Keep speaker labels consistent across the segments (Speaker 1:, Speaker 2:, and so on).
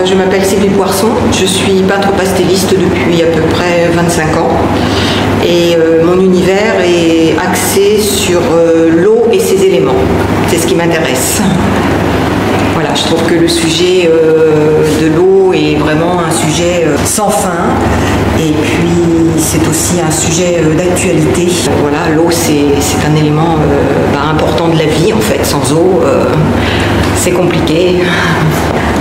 Speaker 1: je m'appelle Sylvie Poisson, je suis peintre pastelliste depuis à peu près 25 ans et mon univers est axé sur l'eau et ses éléments, c'est ce qui m'intéresse. Voilà, je trouve que le sujet de l'eau est vraiment un sujet sans fin et puis c'est aussi un sujet d'actualité. Voilà, l'eau c'est un élément important de la vie en fait, sans eau c'est compliqué.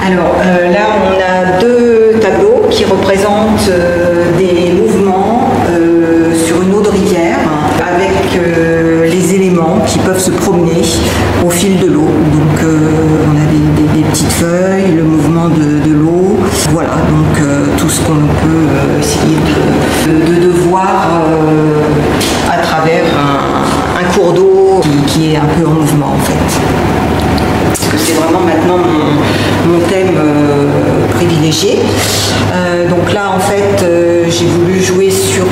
Speaker 1: Alors là on a deux tableaux qui représentent des mouvements sur une eau de rivière avec les éléments qui peuvent se promener au fil de l'eau. Donc on a des petites feuilles, le mouvement de l'eau, voilà, donc tout ce qu'on peut essayer de voir à travers un cours d'eau qui est un peu en mouvement en fait. Parce que c'est vraiment maintenant mon thème privilégié. Donc là en fait j'ai voulu jouer sur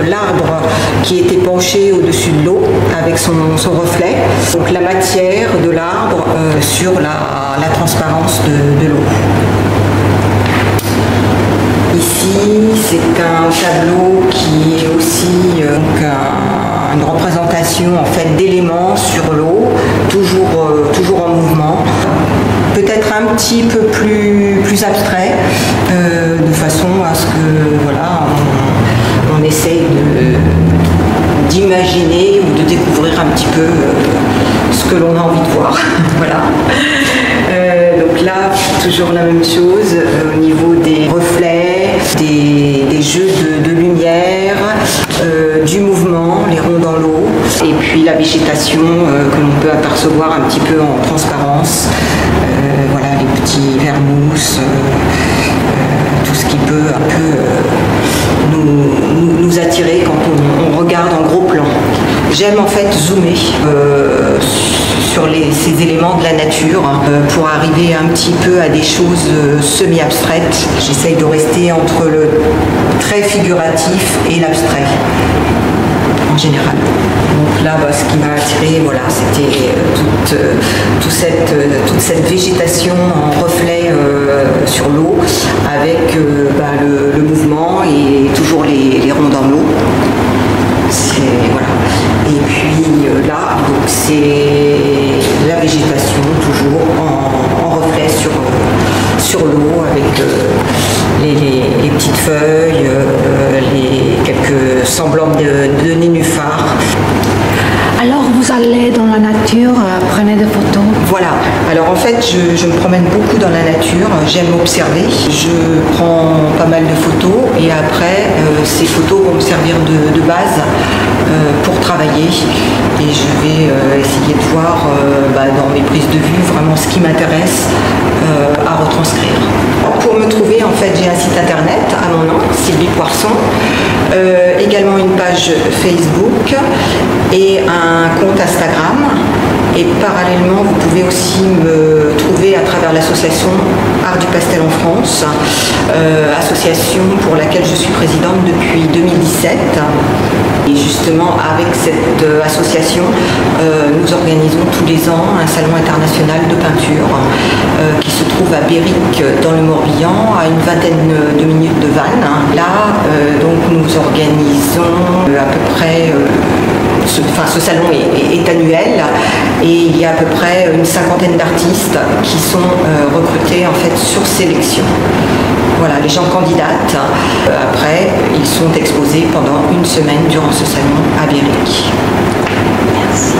Speaker 1: l'arbre qui était penché au-dessus de l'eau avec son reflet. Donc la matière de l'arbre sur la transparence de l'eau. Ici c'est un tableau qui est aussi une représentation en fait d'éléments sur l'eau, toujours en mouvement. Peut-être un petit peu plus abstrait, de façon à ce que voilà, on essaye d'imaginer ou de découvrir un petit peu ce que l'on a envie de voir. Voilà. Donc là, toujours la même chose au niveau des reflets, des jeux de lumière, du mouvement, les ronds dans l'eau, et puis la végétation que l'on peut apercevoir un petit peu en transparence. Voilà, les petits vermousses, tout ce qui peut un peu nous attirer quand on regarde en gros plan. J'aime en fait zoomer sur ces éléments de la nature pour arriver un petit peu à des choses semi-abstraites. J'essaye de rester entre le très figuratif et l'abstrait en général. Donc là, ce qui m'a attiré, voilà, c'était toute cette végétation en reflet sur l'eau avec le mouvement et toujours les ronds dans l'eau. Voilà. Et puis là, donc c'est la végétation toujours en reflet sur l'eau avec les petites feuilles, quelques semblants de nénuphars.
Speaker 2: Alors vous allez dans la nature, prenez des photos?
Speaker 1: Voilà, alors en fait je me promène beaucoup dans la nature, j'aime observer, je prends pas mal de photos et après ces photos vont me servir de base pour travailler et je vais essayer de voir dans mes prises de vue vraiment ce qui m'intéresse à retranscrire. Pour me trouver en fait j'ai un site internet à mon nom, Sylvie Poisson, également une page Facebook et un compte Instagram et parallèlement vous pouvez aussi me trouver à travers l'association Art du Pastel en France, association pour laquelle je suis présidente depuis 2017 et justement avec cette association nous organisons tous les ans un salon international de peinture qui se trouve à Béric dans le Morbihan à une vingtaine de minutes de Vannes. Là donc nous organisons à peu près ce salon est annuel et il y a à peu près une cinquantaine d'artistes qui sont recrutés en fait sur sélection. Voilà, les gens candidatent. Après, ils sont exposés pendant une semaine durant ce salon à Béric.
Speaker 2: Merci.